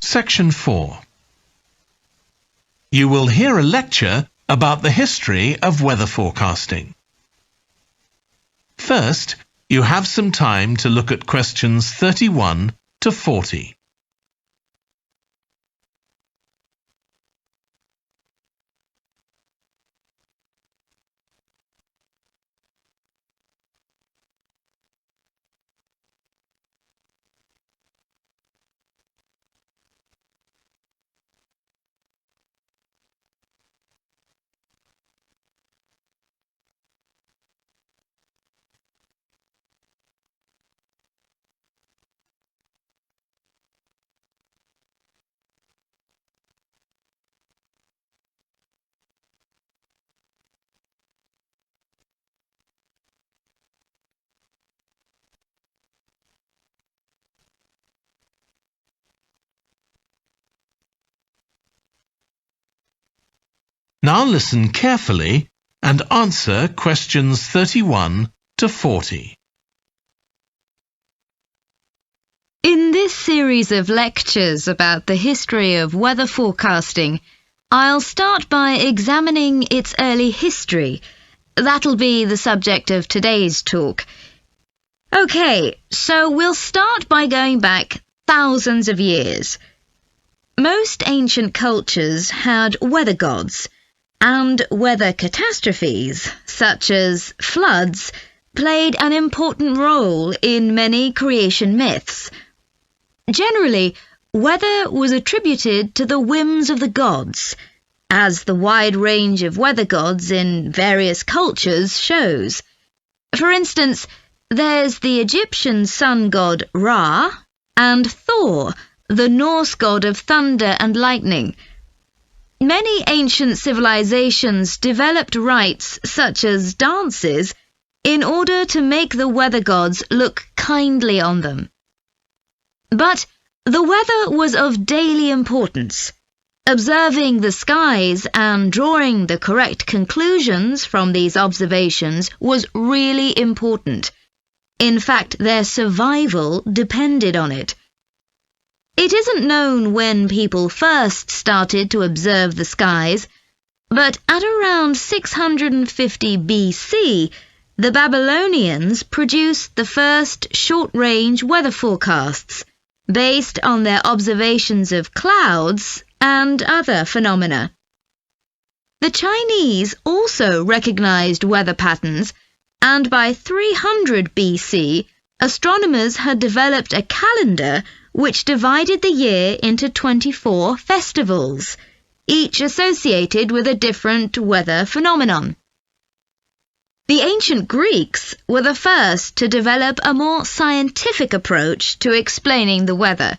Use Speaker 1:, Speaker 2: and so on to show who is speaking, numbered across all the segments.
Speaker 1: Section 4. You will hear a lecture about the history of weather forecasting. First, you have some time to look at questions 31 to 40. Now listen carefully and answer questions 31 to 40.
Speaker 2: In this series of lectures about the history of weather forecasting, I'll start by examining its early history. That'll be the subject of today's talk. Okay, so we'll start by going back thousands of years. Most ancient cultures had weather gods, and weather catastrophes, such as floods, played an important role in many creation myths. Generally, weather was attributed to the whims of the gods, as the wide range of weather gods in various cultures shows. For instance, there's the Egyptian sun god Ra, and Thor, the Norse god of thunder and lightning. Many ancient civilizations developed rites such as dances in order to make the weather gods look kindly on them. But the weather was of daily importance. Observing the skies and drawing the correct conclusions from these observations was really important. In fact, their survival depended on it. It isn't known when people first started to observe the skies, but at around 650 BC, the Babylonians produced the first short-range weather forecasts based on their observations of clouds and other phenomena. The Chinese also recognized weather patterns, and by 300 BC, astronomers had developed a calendar which divided the year into 24 festivals, each associated with a different weather phenomenon. The ancient Greeks were the first to develop a more scientific approach to explaining the weather.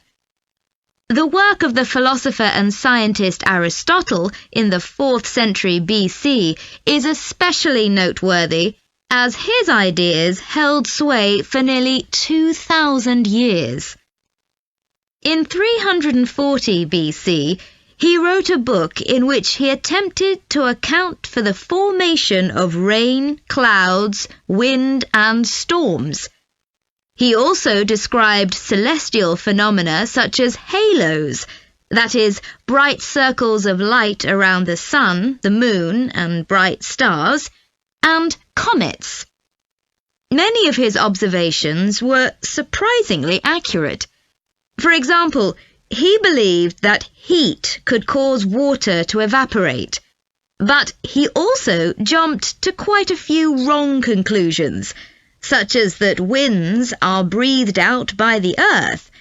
Speaker 2: The work of the philosopher and scientist Aristotle in the 4th century BC is especially noteworthy, as his ideas held sway for nearly 2,000 years. In 340 BC, he wrote a book in which he attempted to account for the formation of rain, clouds, wind, and storms. He also described celestial phenomena such as halos, that is, bright circles of light around the sun, the moon, and bright stars, and comets. Many of his observations were surprisingly accurate. For example, he believed that heat could cause water to evaporate, but he also jumped to quite a few wrong conclusions, such as that winds are breathed out by the earth.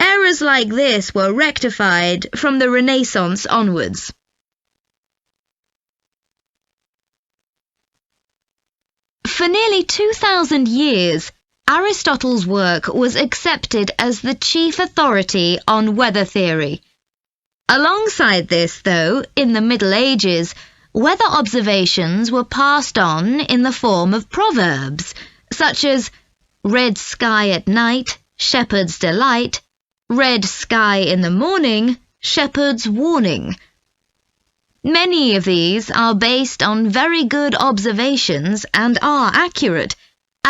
Speaker 2: Errors like this were rectified from the Renaissance onwards. For nearly 2,000 years, Aristotle's work was accepted as the chief authority on weather theory. Alongside this, though, in the Middle Ages, weather observations were passed on in the form of proverbs, such as red sky at night, shepherd's delight, red sky in the morning, shepherd's warning. Many of these are based on very good observations and are accurate,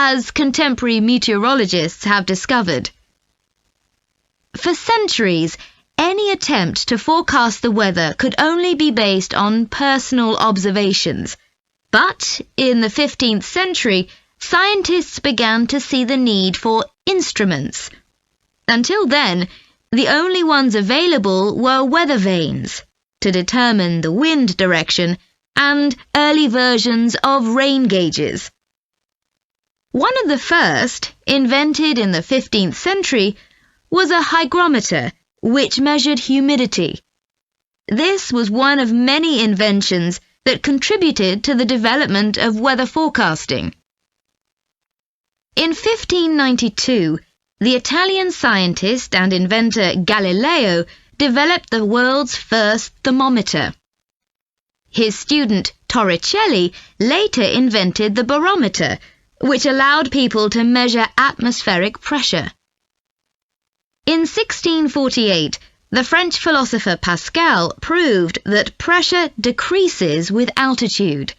Speaker 2: as contemporary meteorologists have discovered. For centuries, any attempt to forecast the weather could only be based on personal observations. But in the 15th century, scientists began to see the need for instruments. Until then, the only ones available were weather vanes to determine the wind direction and early versions of rain gauges. One of the first, invented in the 15th century, was a hygrometer, which measured humidity. This was one of many inventions that contributed to the development of weather forecasting. In 1592, the Italian scientist and inventor Galileo developed the world's first thermometer. His student Torricelli later invented the barometer, which allowed people to measure atmospheric pressure. In 1648, the French philosopher Pascal proved that pressure decreases with altitude.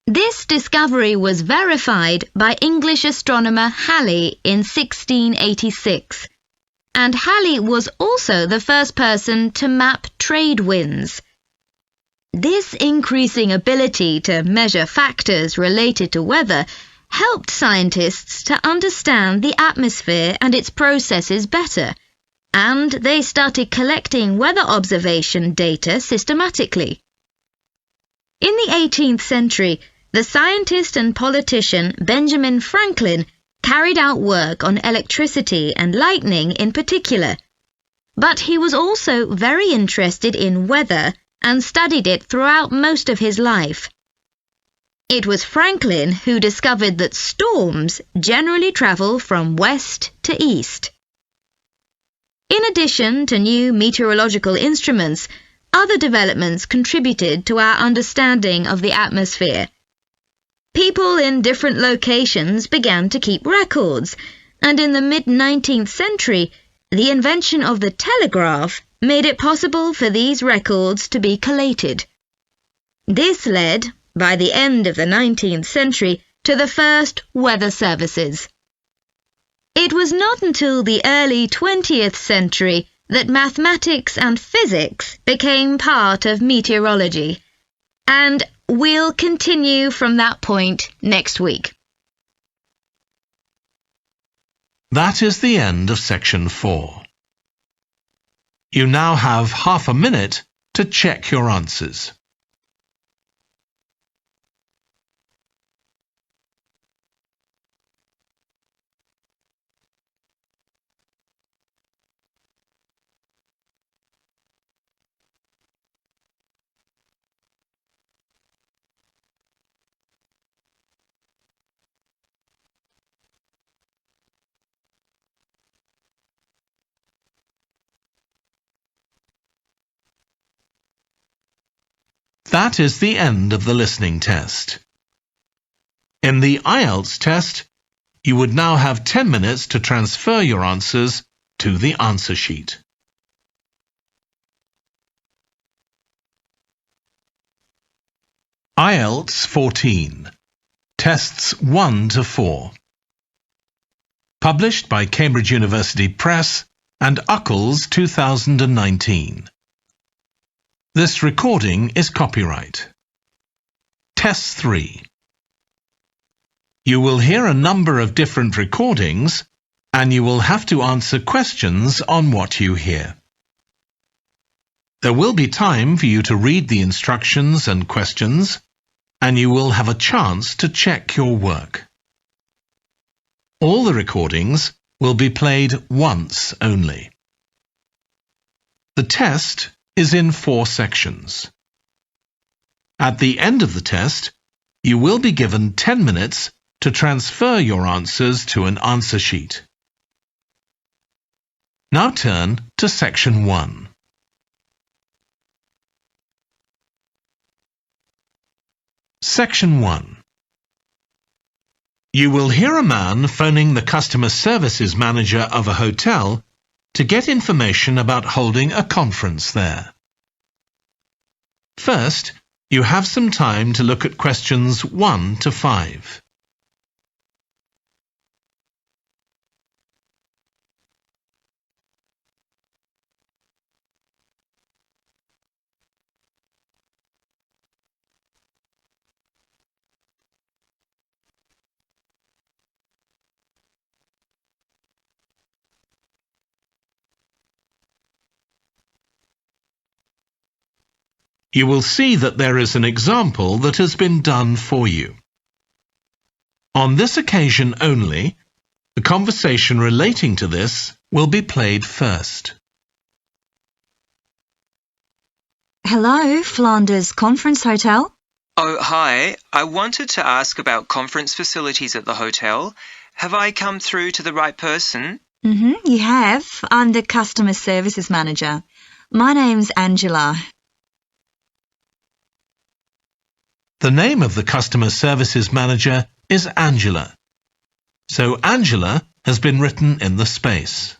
Speaker 2: This discovery was verified by English astronomer Halley in 1686, and Halley was also the first person to map trade winds. This increasing ability to measure factors related to weather helped scientists to understand the atmosphere and its processes better, and they started collecting weather observation data systematically. In the 18th century, the scientist and politician Benjamin Franklin carried out work on electricity and lightning in particular, but he was also very interested in weather and studied it throughout most of his life. It was Franklin who discovered that storms generally travel from west to east. In addition to new meteorological instruments, other developments contributed to our understanding of the atmosphere. People in different locations began to keep records, and in the mid-19th century, the invention of the telegraph made it possible for these records to be collated. This led, by the end of the 19th century, to the first weather services. It was not until the early 20th century that mathematics and physics became part of meteorology, and we'll continue from that point next week.
Speaker 1: That is the end of section 4. You now have half a minute to check your answers. That is the end of the listening test. In the IELTS test, you would now have 10 minutes to transfer your answers to the answer sheet. IELTS 14, Tests 1 to 4. Published by Cambridge University Press and Uckles 2019. This recording is copyright. Test 3. You will hear a number of different recordings, and you will have to answer questions on what you hear. There will be time for you to read the instructions and questions, and you will have a chance to check your work. All the recordings will be played once only. The test is in 4 sections. At the end of the test, you will be given 10 minutes to transfer your answers to an answer sheet. Now turn to section 1. Section 1. You will hear a man phoning the customer services manager of a hotel to get information about holding a conference there. First, you have some time to look at questions 1 to 5. You will see that there is an example that has been done for you. On this occasion only, the conversation relating to this will be played first.
Speaker 3: Hello, Flanders Conference Hotel.
Speaker 4: Oh, hi. I wanted to ask about conference facilities at the hotel. Have I come through to the right person?
Speaker 3: You have. I'm the Customer Services Manager. My name's Angela.
Speaker 1: The name of the Customer Services Manager is Angela. So Angela has been written in the space.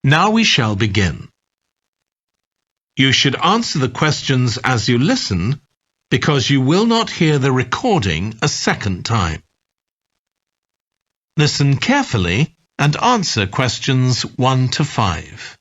Speaker 1: Now we shall begin. You should answer the questions as you listen because you will not hear the recording a second time. Listen carefully and answer questions 1 to 5.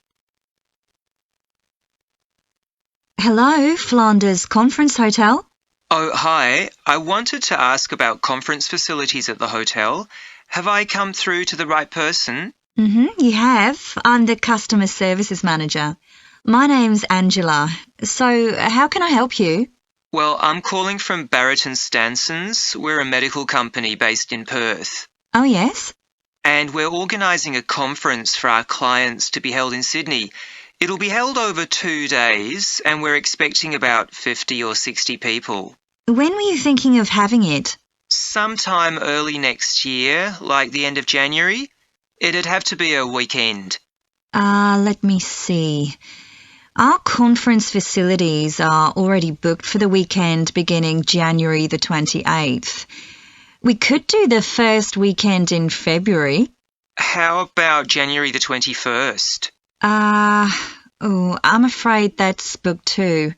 Speaker 3: Hello, Flanders Conference Hotel.
Speaker 4: Oh, hi. I wanted to ask about conference facilities at the hotel. Have I come through to the right person?
Speaker 3: You have. I'm the Customer Services Manager. My name's Angela. So, how can I help you?
Speaker 4: Well, I'm calling from Barrett & Stanson's. We're a medical company based in Perth.
Speaker 3: Oh, yes?
Speaker 4: And we're organising a conference for our clients to be held in Sydney. It'll be held over 2 days, and we're expecting about 50 or 60 people.
Speaker 3: When were you thinking of having it?
Speaker 4: Sometime early next year, like the end of January. It'd have to be a weekend.
Speaker 3: Let me see. Our conference facilities are already booked for the weekend beginning January the 28th. We could do the first weekend in February.
Speaker 4: How about January the 21st?
Speaker 3: I'm afraid that's booked too.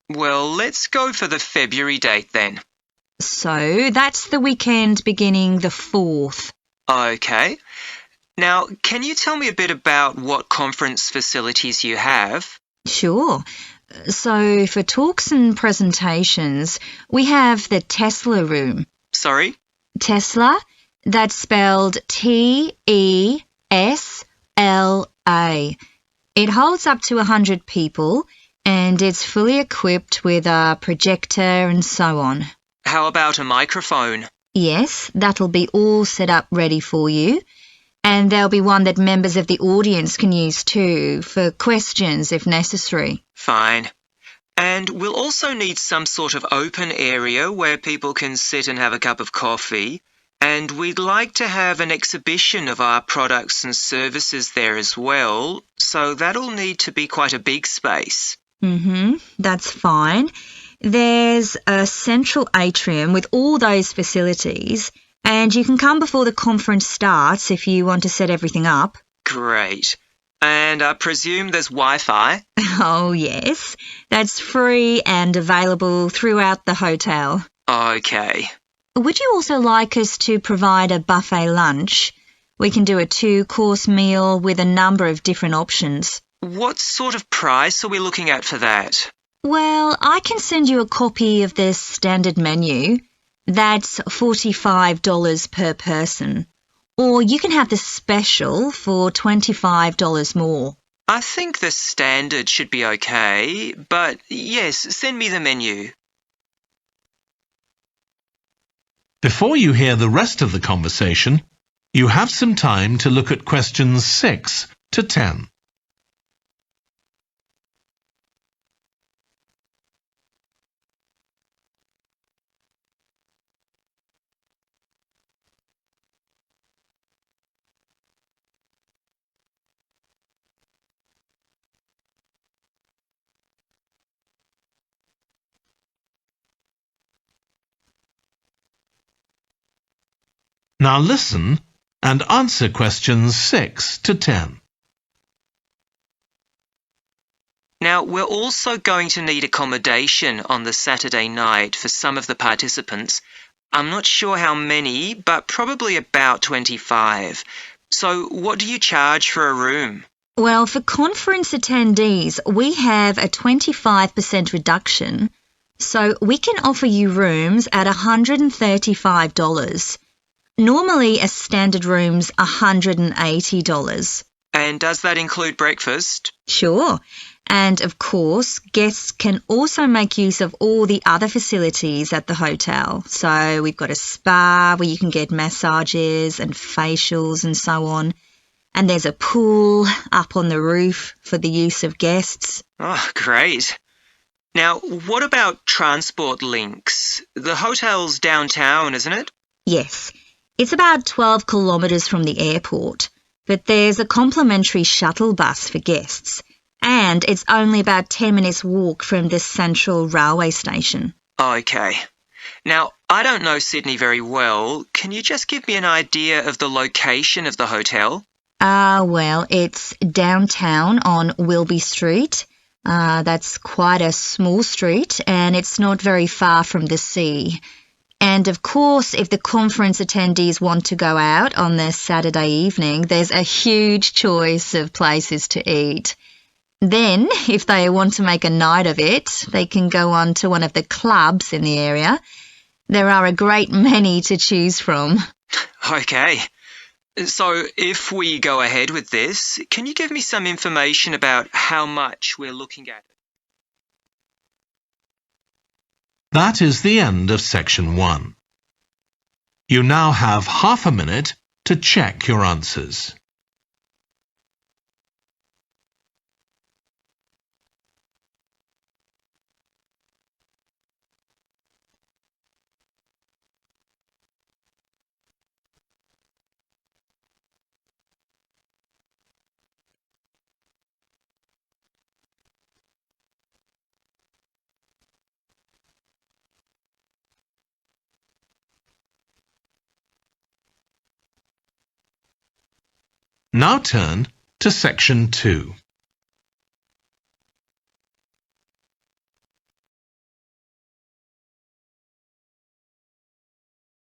Speaker 4: Well, let's go for the February date then.
Speaker 3: So that's the weekend beginning the 4th.
Speaker 4: Okay. Now, can you tell me a bit about what conference facilities you have?
Speaker 3: Sure. So for talks and presentations, we have the Tesla room.
Speaker 4: Sorry?
Speaker 3: Tesla, that's spelled T-E-S-L-A. It holds up to 100 people and it's fully equipped with a projector and so on.
Speaker 4: How about a microphone?
Speaker 3: Yes, that'll be all set up ready for you. And there'll be one that members of the audience can use too, for questions if necessary.
Speaker 4: Fine. And we'll also need some sort of open area where people can sit and have a cup of coffee. And we'd like to have an exhibition of our products and services there as well, so that'll need to be quite a big space.
Speaker 3: That's fine. There's a central atrium with all those facilities, and you can come before the conference starts if you want to set everything up.
Speaker 4: Great. And I presume there's Wi-Fi?
Speaker 3: Oh, yes. That's free and available throughout the hotel.
Speaker 4: Okay.
Speaker 3: Would you also like us to provide a buffet lunch? We can do a 2-course meal with a number of different options.
Speaker 4: What sort of price are we looking at for that?
Speaker 3: Well, I can send you a copy of the standard menu. That's $45 per person. Or you can have the special for $25 more.
Speaker 4: I think the standard should be okay, but yes, send me the menu.
Speaker 1: Before you hear the rest of the conversation, you have some time to look at questions 6 to 10. Now listen and answer questions 6 to 10.
Speaker 4: Now, we're also going to need accommodation on the Saturday night for some of the participants. I'm not sure how many, but probably about 25. So what do you charge for a room?
Speaker 3: Well, for conference attendees, we have a 25% reduction, so we can offer you rooms at $135. Normally, a standard room's $180.
Speaker 4: And does that include breakfast?
Speaker 3: Sure. And of course, guests can also make use of all the other facilities at the hotel. So we've got a spa where you can get massages and facials and so on. And there's a pool up on the roof for the use of guests.
Speaker 4: Oh, great. Now, what about transport links? The hotel's downtown, isn't it?
Speaker 3: Yes, it's about 12 kilometres from the airport, but there's a complimentary shuttle bus for guests. And it's only about 10 minutes walk from the central railway station.
Speaker 4: Okay. Now, I don't know Sydney very well. Can you just give me an idea of the location of the hotel?
Speaker 3: Well, it's downtown on Wilby Street. That's quite a small street, and it's not very far from the sea. And of course, if the conference attendees want to go out on the Saturday evening, there's a huge choice of places to eat. Then, if they want to make a night of it, they can go on to one of the clubs in the area. There are a great many to choose from.
Speaker 4: Okay. So, if we go ahead with this, can you give me some information about how much we're looking at?
Speaker 1: That is the end of section 1. You now have half a minute to check your answers. Now turn to section 2.